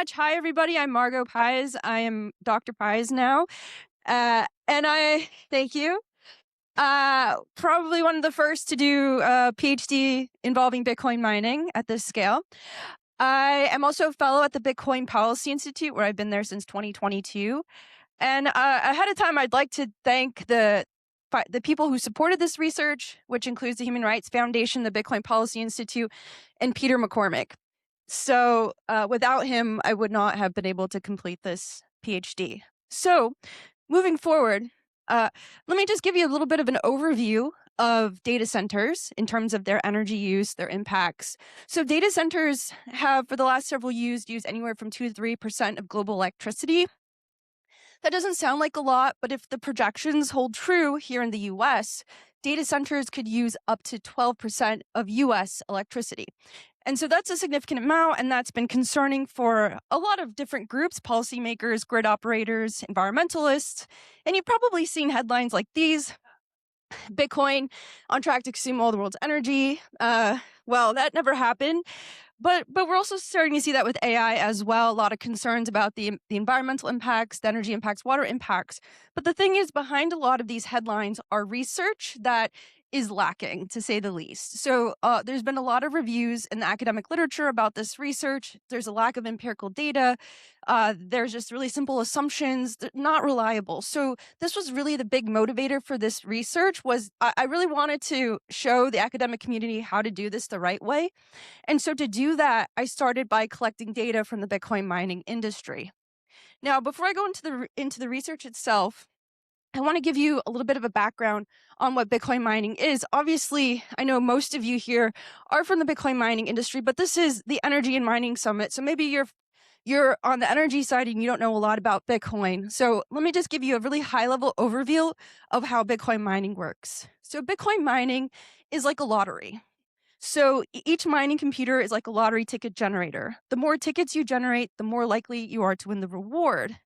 much. Hi, everybody. I'm Margot Paez. I am Dr. Paez now. And I thank you. Probably one of the first to do a PhD involving Bitcoin mining at this scale. I am also a fellow at the Bitcoin Policy Institute, where I've been there since 2022. And ahead of time, I'd like to thank the people who supported this research, which includes the Human Rights Foundation, the Bitcoin Policy Institute, and Peter McCormick. So without him, I would not have been able to complete this PhD. So moving forward, let me just give you a little bit of an overview of data centers in terms of their energy use, their impacts. So data centers have, for the last several years, used anywhere from 2 to 3% of global electricity. That doesn't sound like a lot, but if the projections hold true here in the US, data centers could use up to 12% of US electricity. And so that's a significant amount, and that's been concerning for a lot of different groups, policymakers, grid operators, environmentalists. And you've probably seen headlines like these: Bitcoin on track to consume all the world's energy. Well, that never happened. But we're also starting to see that with AI as well. A lot of concerns about the environmental impacts, the energy impacts, water impacts. But the thing is, behind a lot of these headlines are research that is lacking, to say the least. So there's been a lot of reviews in the academic literature about this research. There's a lack of empirical data. There's just really simple assumptions, not reliable. So this was really the big motivator for this research. Was I really wanted to show the academic community how to do this the right way. And so to do that, I started by collecting data from the Bitcoin mining industry. Now, before I go into the research itself, I want to give you a little bit of a background on what Bitcoin mining is. Obviously, I know most of you here are from the Bitcoin mining industry, but this is the Energy and Mining Summit. So maybe you're on the energy side and you don't know a lot about Bitcoin. So let me just give you a really high-level overview of how Bitcoin mining works. So Bitcoin mining is like a lottery. So each mining computer is like a lottery ticket generator. The more tickets you generate, the more likely you are to win the reward.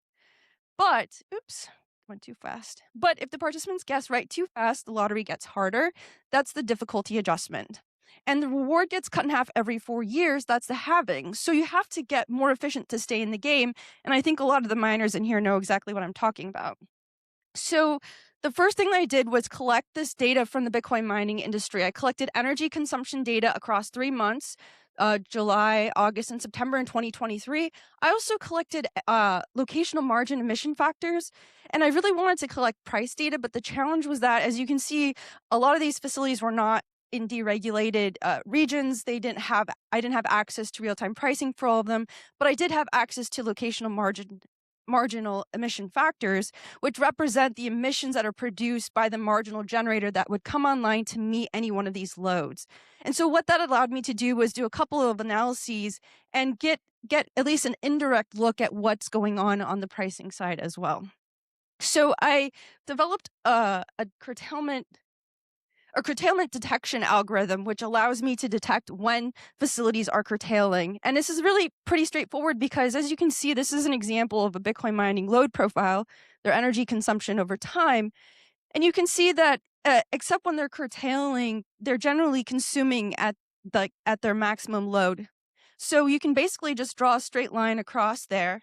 But, oops, went too fast. But if the participants guess right too fast, the lottery gets harder. That's the difficulty adjustment. And the reward gets cut in half every 4 years. That's the halving. So you have to get more efficient to stay in the game. And I think a lot of the miners in here know exactly what I'm talking about. So the first thing I did was collect this data from the Bitcoin mining industry. I collected energy consumption data across 3 months, July, August, and September in 2023. I also collected locational margin emission factors, and I really wanted to collect price data, but the challenge was that, as you can see, a lot of these facilities were not in deregulated regions. I didn't have access to real-time pricing for all of them, but I did have access to locational marginal emission factors, which represent the emissions that are produced by the marginal generator that would come online to meet any one of these loads. And so what that allowed me to do was do a couple of analyses and get at least an indirect look at what's going on the pricing side as well. So I developed a curtailment detection algorithm, which allows me to detect when facilities are curtailing. And this is really pretty straightforward because, as you can see, this is an example of a Bitcoin mining load profile, their energy consumption over time. And you can see that except when they're curtailing, they're generally consuming at their maximum load. So you can basically just draw a straight line across there.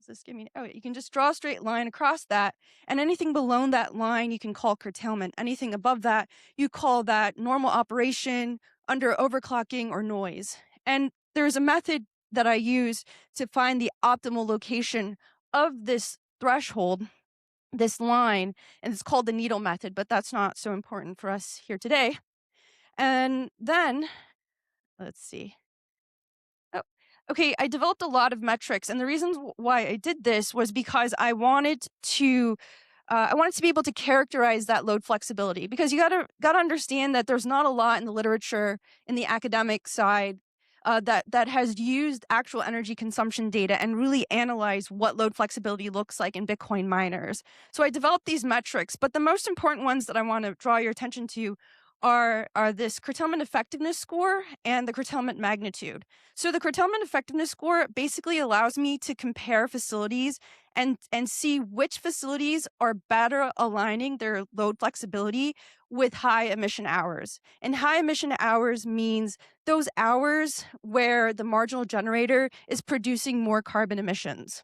You can just draw a straight line across that, and anything below that line you can call curtailment. Anything above that, you call that normal operation, under overclocking, or noise. And there's a method that I use to find the optimal location of this threshold, this line, and it's called the needle method, but that's not so important for us here today. And then, let's see. Okay, I developed a lot of metrics, and the reasons why I did this was because I wanted to be able to characterize that load flexibility, because you gotta understand that there's not a lot in the literature, in the academic side, that has used actual energy consumption data and really analyzed what load flexibility looks like in Bitcoin miners. So I developed these metrics, but the most important ones that I want to draw your attention to are this curtailment effectiveness score and the curtailment magnitude. So the curtailment effectiveness score basically allows me to compare facilities and see which facilities are better aligning their load flexibility with high emission hours. And high emission hours means those hours where the marginal generator is producing more carbon emissions.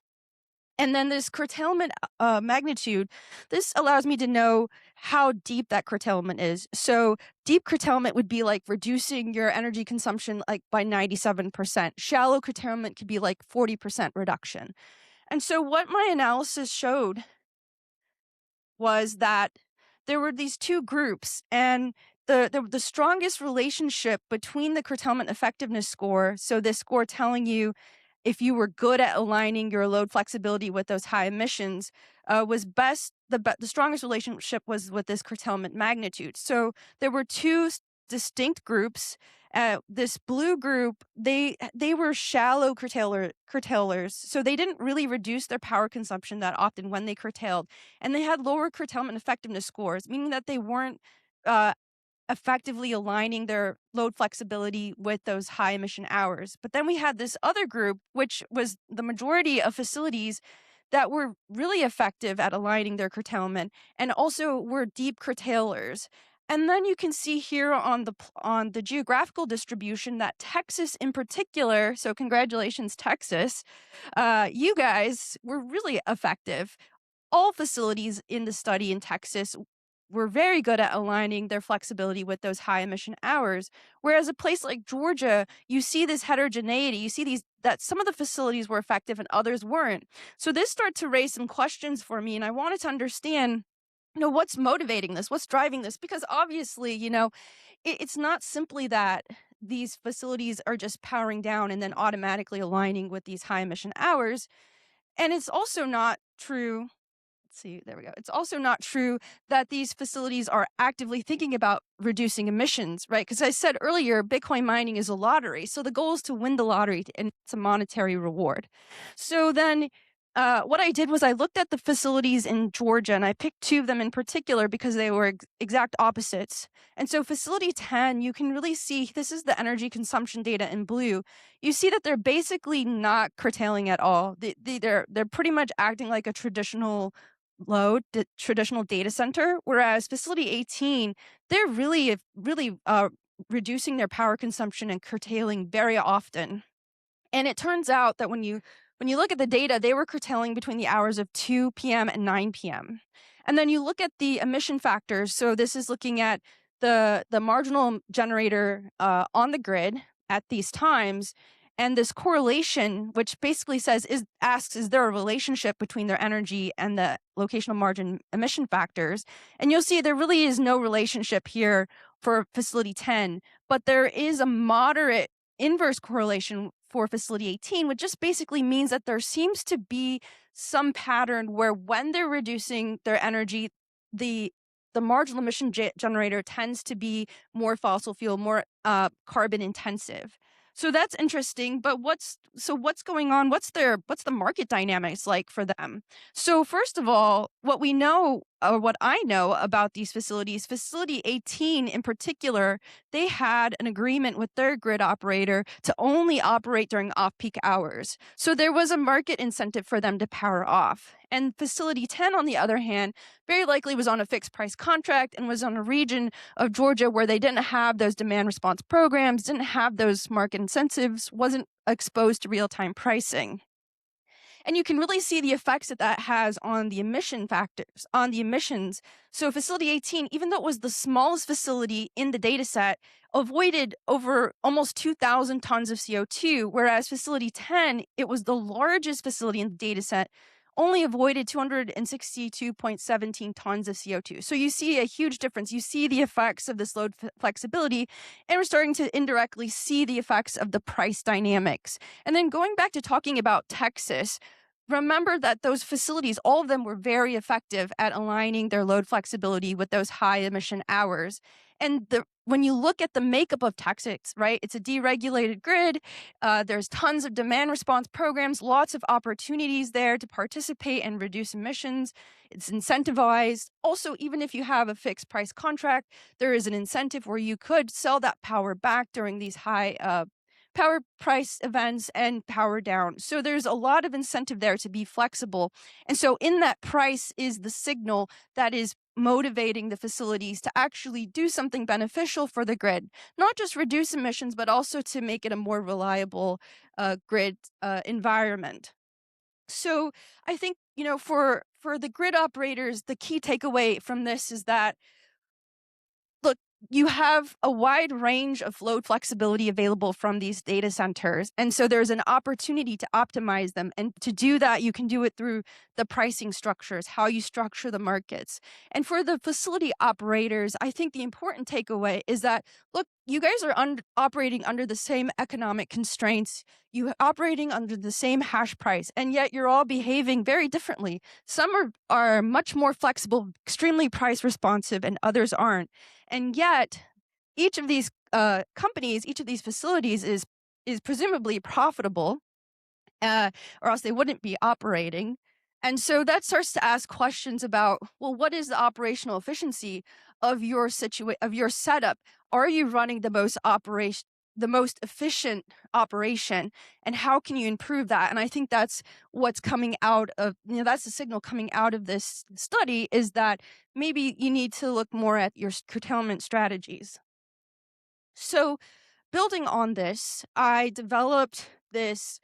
And then this curtailment magnitude, this allows me to know how deep that curtailment is. So deep curtailment would be like reducing your energy consumption like by 97%. Shallow curtailment could be like 40% reduction. And so what my analysis showed was that there were these two groups, and the strongest relationship between the curtailment effectiveness score, so this score telling you if you were good at aligning your load flexibility with those high emissions, was best. The strongest relationship was with this curtailment magnitude. So there were two distinct groups. This blue group, they were shallow curtailers, so they didn't really reduce their power consumption that often when they curtailed, and they had lower curtailment effectiveness scores, meaning that they weren't uh, effectively aligning their load flexibility with those high emission hours. But then we had this other group, which was the majority of facilities that were really effective at aligning their curtailment and also were deep curtailers. And then you can see here on the geographical distribution that Texas in particular, so congratulations, Texas, you guys were really effective. All facilities in the study in Texas were very good at aligning their flexibility with those high emission hours. Whereas a place like Georgia, you see this heterogeneity. You see that some of the facilities were effective and others weren't. So this started to raise some questions for me, and I wanted to understand, what's motivating this? What's driving this? Because obviously, it's not simply that these facilities are just powering down and then automatically aligning with these high emission hours. And it's also not true. Let's see, there we go. It's also not true that these facilities are actively thinking about reducing emissions, right? Because I said earlier, Bitcoin mining is a lottery. So the goal is to win the lottery and it's a monetary reward. So then what I did was I looked at the facilities in Georgia and I picked two of them in particular because they were exact opposites. And so facility 10, you can really see, this is the energy consumption data in blue. You see that they're basically not curtailing at all. They're pretty much acting like a traditional traditional data center, whereas facility 18, they're really reducing their power consumption and curtailing very often. And it turns out that when you look at the data, they were curtailing between the hours of 2 p.m. and 9 p.m. And then you look at the emission factors. So this is looking at the marginal generator on the grid at these times. And this correlation, which basically asks, is there a relationship between their energy and the locational margin emission factors? And you'll see there really is no relationship here for facility 10, but there is a moderate inverse correlation for facility 18, which just basically means that there seems to be some pattern where when they're reducing their energy, the marginal emission generator tends to be more fossil fuel, more carbon intensive. So that's interesting, but what's going on? What's the market dynamics like for them? So first of all, what we know, or what I know about these facilities, facility 18 in particular, they had an agreement with their grid operator to only operate during off-peak hours. So there was a market incentive for them to power off. And facility 10, on the other hand, very likely was on a fixed price contract and was on a region of Georgia where they didn't have those demand response programs, didn't have those market incentives, wasn't exposed to real-time pricing. And you can really see the effects that has on the emission factors, on the emissions. So facility 18, even though it was the smallest facility in the data set, avoided over almost 2,000 tons of CO2, whereas facility 10, it was the largest facility in the data set, only avoided 262.17 tons of CO2. So you see a huge difference. You see the effects of this load flexibility, and we're starting to indirectly see the effects of the price dynamics. And then going back to talking about Texas, remember that those facilities, all of them were very effective at aligning their load flexibility with those high emission hours. And when you look at the makeup of Texas, right, it's a deregulated grid. There's tons of demand response programs, lots of opportunities there to participate and reduce emissions. It's incentivized. Also, even if you have a fixed price contract, there is an incentive where you could sell that power back during these high power price events and power down. So there's a lot of incentive there to be flexible. And so in that price is the signal that is motivating the facilities to actually do something beneficial for the grid, not just reduce emissions, but also to make it a more reliable grid environment. So I think, for the grid operators, the key takeaway from this is that, look, you have a wide range of load flexibility available from these data centers. And so there's an opportunity to optimize them. And to do that, you can do it through the pricing structures, how you structure the markets. And for the facility operators, I think the important takeaway is that, look, you guys are operating under the same economic constraints. You're operating under the same hash price, and yet you're all behaving very differently. Some are much more flexible, extremely price responsive, and others aren't. And yet, each of these companies, each of these facilities is presumably profitable, or else they wouldn't be operating. And so that starts to ask questions about, well, what is the operational efficiency of your setup? Are you running the most efficient operation, and how can you improve that? And I think that's what's coming out of, that's the signal coming out of this study, is that maybe you need to look more at your curtailment strategies. So building on this, I developed this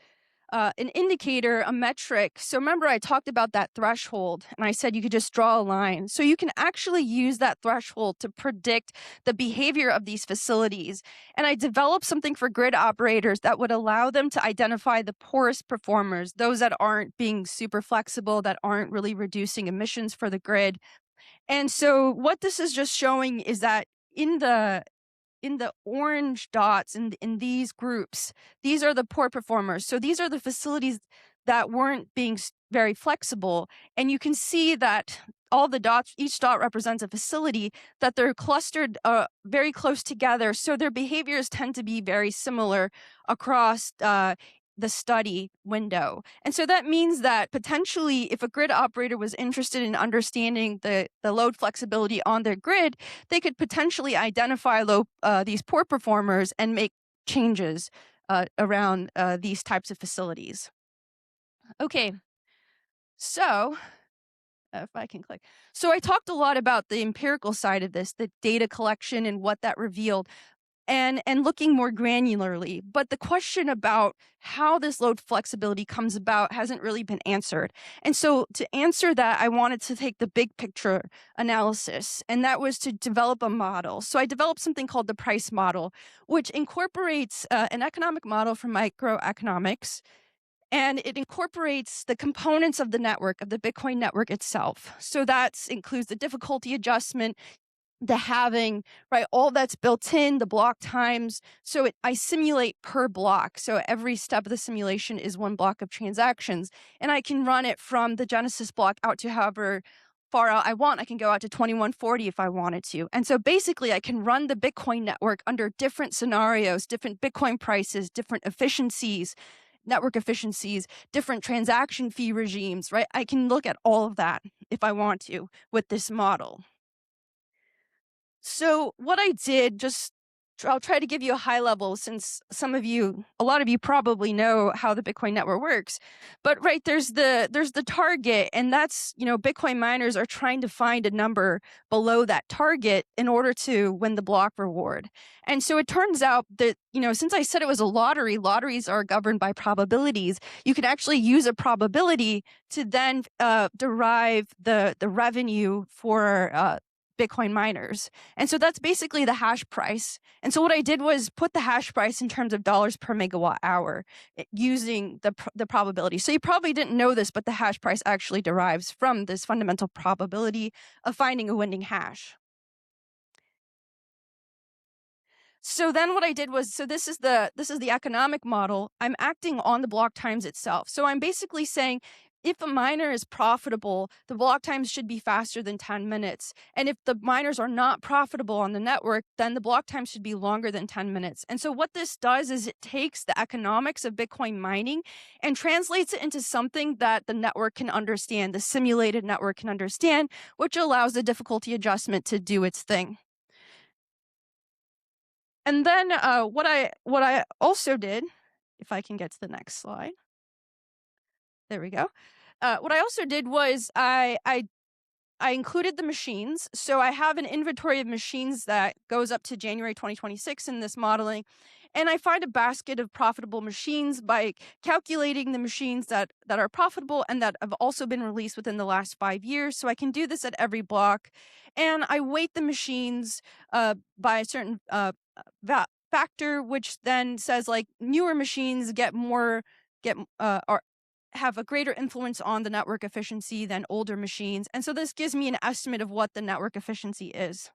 an indicator, a metric. So remember, I talked about that threshold, and I said you could just draw a line. So you can actually use that threshold to predict the behavior of these facilities. And I developed something for grid operators that would allow them to identify the poorest performers, those that aren't being super flexible, that aren't really reducing emissions for the grid. And so what this is just showing is that in the orange dots in these groups, these are the poor performers. So these are the facilities that weren't being very flexible. And you can see that all the dots, each dot represents a facility, that they're clustered very close together. So their behaviors tend to be very similar across the study window. And so that means that potentially, if a grid operator was interested in understanding the load flexibility on their grid, they could potentially identify these poor performers and make changes around these types of facilities. Okay, so if I can click. So I talked a lot about the empirical side of this, the data collection and what that revealed, and looking more granularly. But the question about how this load flexibility comes about hasn't really been answered. And so to answer that, I wanted to take the big picture analysis, and that was to develop a model. So I developed something called the price model, which incorporates an economic model from microeconomics, and it incorporates the components of the network, of the Bitcoin network itself. So that includes the difficulty adjustment, the halving, right? All that's built in, the block times. So I simulate per block. So every step of the simulation is one block of transactions. And I can run it from the Genesis block out to however far out I want. I can go out to 2140 if I wanted to. And so basically, I can run the Bitcoin network under different scenarios, different Bitcoin prices, different efficiencies, network efficiencies, different transaction fee regimes, right? I can look at all of that if I want to with this model. So what I did, I'll try to give you a high level, since a lot of you probably know how the Bitcoin network works. But right, there's the target, and that's, Bitcoin miners are trying to find a number below that target in order to win the block reward. And so it turns out that, since I said it was a lottery, lotteries are governed by probabilities. You can actually use a probability to then derive the revenue for Bitcoin miners. And so that's basically the hash price. And so what I did was put the hash price in terms of dollars per megawatt hour using the probability. So you probably didn't know this, but the hash price actually derives from this fundamental probability of finding a winning hash. So then what I did was, this is the economic model. I'm acting on the block times itself. So I'm basically saying, if a miner is profitable, the block times should be faster than 10 minutes. And if the miners are not profitable on the network, then the block time should be longer than 10 minutes. And so what this does is it takes the economics of Bitcoin mining and translates it into something that the network can understand, the simulated network can understand, which allows the difficulty adjustment to do its thing. And then what I also did, if I can get to the next slide. There we go. What I also did was I included the machines. So I have an inventory of machines that goes up to January 2026 in this modeling. And I find a basket of profitable machines by calculating the machines that are profitable and that have also been released within the last 5 years. So I can do this at every block. And I weight the machines by a certain factor, which then says like newer machines have a greater influence on the network efficiency than older machines. And so this gives me an estimate of what the network efficiency is.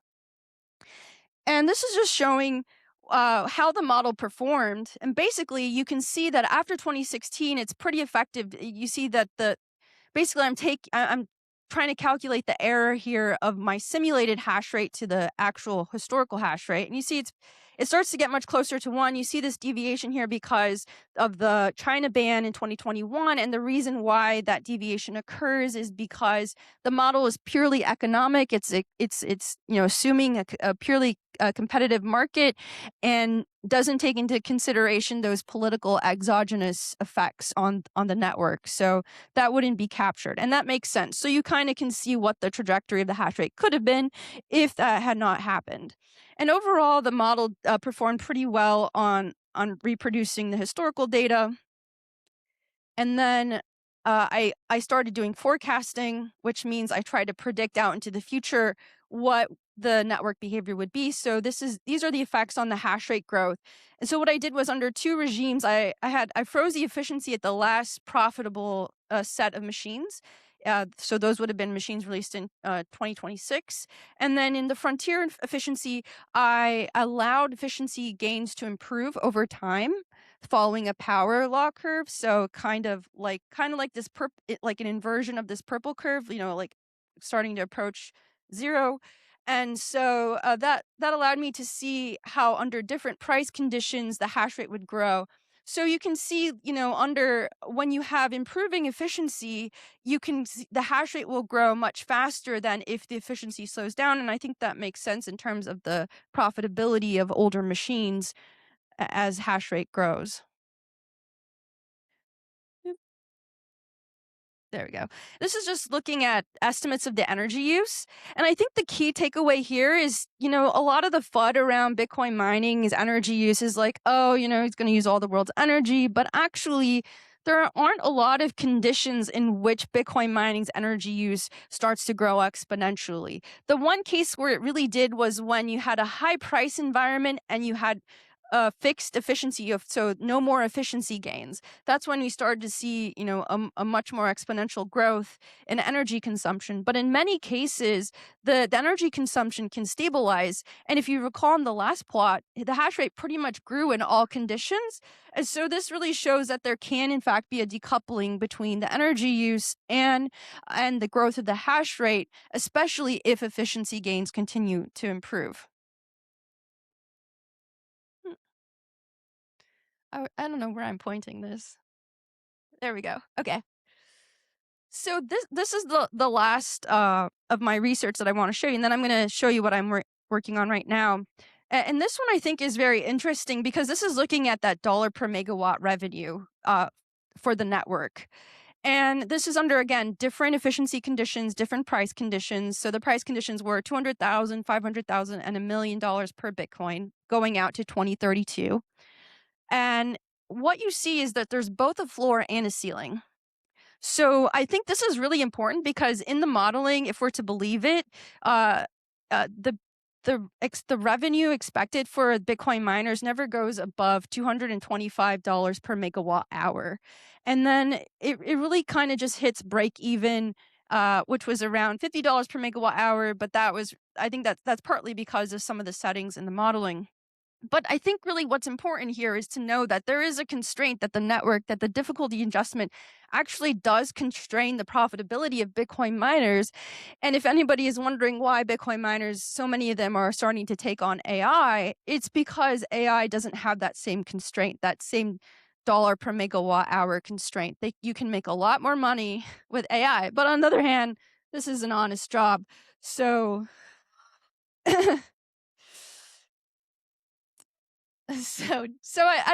And this is just showing how the model performed. And basically, you can see that after 2016, it's pretty effective. You see that basically I'm trying to calculate the error here of my simulated hash rate to the actual historical hash rate. And you see it starts to get much closer to 1. You see this deviation here because of the China ban in 2021. And the reason why that deviation occurs is because the model is purely economic. It's assuming a purely competitive market and doesn't take into consideration those political exogenous effects on the network. So that wouldn't be captured. And that makes sense. So you kind of can see what the trajectory of the hash rate could have been if that had not happened. And overall, the model performed pretty well on reproducing the historical data. And then I started doing forecasting, which means I tried to predict out into the future what the network behavior would be. So these are the effects on the hash rate growth. And so what I did was under 2 regimes, I froze the efficiency at the last profitable set of machines. So those would have been machines released in 2026. And then in the frontier efficiency, I allowed efficiency gains to improve over time following a power law curve. So kind of like this like an inversion of this purple curve, like starting to approach 0. And so that allowed me to see how under different price conditions the hash rate would grow. So you can see, when you have improving efficiency, you can see the hash rate will grow much faster than if the efficiency slows down. And I think that makes sense in terms of the profitability of older machines as hash rate grows. Yep. There we go. This is just looking at estimates of the energy use. And I think the key takeaway here is, a lot of the FUD around Bitcoin mining is energy use is like, oh, it's going to use all the world's energy. But actually, there aren't a lot of conditions in which Bitcoin mining's energy use starts to grow exponentially. The one case where it really did was when you had a high price environment and you had fixed efficiency so no more efficiency gains. That's when we started to see, a much more exponential growth in energy consumption. But in many cases, the energy consumption can stabilize. And if you recall in the last plot, the hash rate pretty much grew in all conditions. And so this really shows that there can, in fact, be a decoupling between the energy use and the growth of the hash rate, especially if efficiency gains continue to improve. I don't know where I'm pointing this. There we go. Okay. So this is the last of my research that I want to show you, and then I'm going to show you what I'm working on right now. And this one I think is very interesting because this is looking at that dollar per megawatt revenue for the network. And this is under, again, different efficiency conditions, different price conditions. So the price conditions were $200,000, $500,000, and $1 million per Bitcoin going out to 2032. And what you see is that there's both a floor and a ceiling. So I think this is really important because in the modeling, if we're to believe it, the revenue expected for Bitcoin miners never goes above $225 per megawatt hour. And then it really kind of just hits break even, which was around $50 per megawatt hour. But I think that's partly because of some of the settings in the modeling. But I think really what's important here is to know that there is a constraint, that the network, that the difficulty adjustment actually does constrain the profitability of Bitcoin miners. And if anybody is wondering why Bitcoin miners, so many of them are starting to take on AI, it's because AI doesn't have that same constraint, that same dollar per megawatt hour constraint. You can make a lot more money with AI. But on the other hand, this is an honest job. So I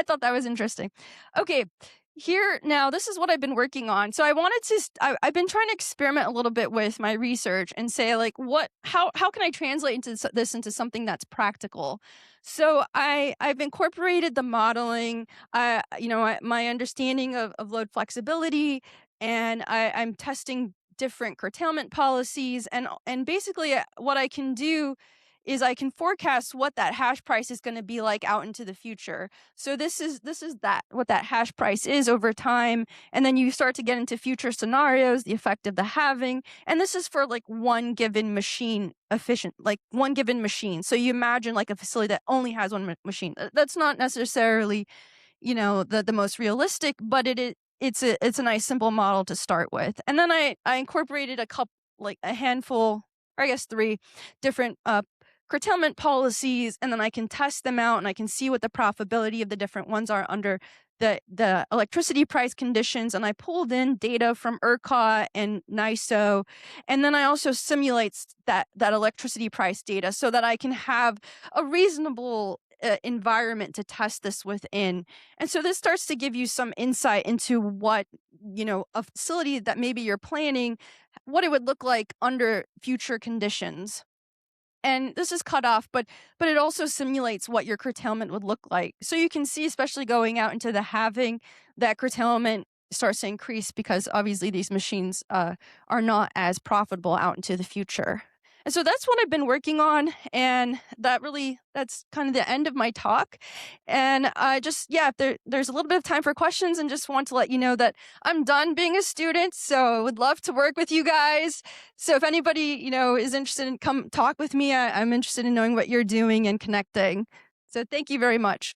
thought that was interesting. Okay, here now, this is what I've been working on. So I wanted to, I've been trying to experiment a little bit with my research and say like, how can I translate this into something that's practical? So I've incorporated the modeling, my understanding of load flexibility, and I'm testing different curtailment policies, and basically what I can do is I can forecast what that hash price is going to be like out into the future. So this is what that hash price is over time, and then you start to get into future scenarios, the effect of the halving, and this is for like one given machine like one given machine. So you imagine like a facility that only has one machine. That's not necessarily, the most realistic, but it's a nice simple model to start with. And then I incorporated a handful, or I guess 3 different curtailment policies, and then I can test them out and I can see what the profitability of the different ones are under the electricity price conditions. And I pulled in data from ERCOT and NISO, and then I also simulate that electricity price data so that I can have a reasonable environment to test this within. And so this starts to give you some insight into what, a facility that maybe you're planning, what it would look like under future conditions. And this is cut off, but it also simulates what your curtailment would look like. So you can see, especially going out into the halving, that curtailment starts to increase because obviously these machines are not as profitable out into the future. And so that's what I've been working on, and that's kind of the end of my talk. And there's a little bit of time for questions, and just want to let you know that I'm done being a student, so I would love to work with you guys. So if anybody, is interested in come talk with me, I'm interested in knowing what you're doing and connecting. So thank you very much.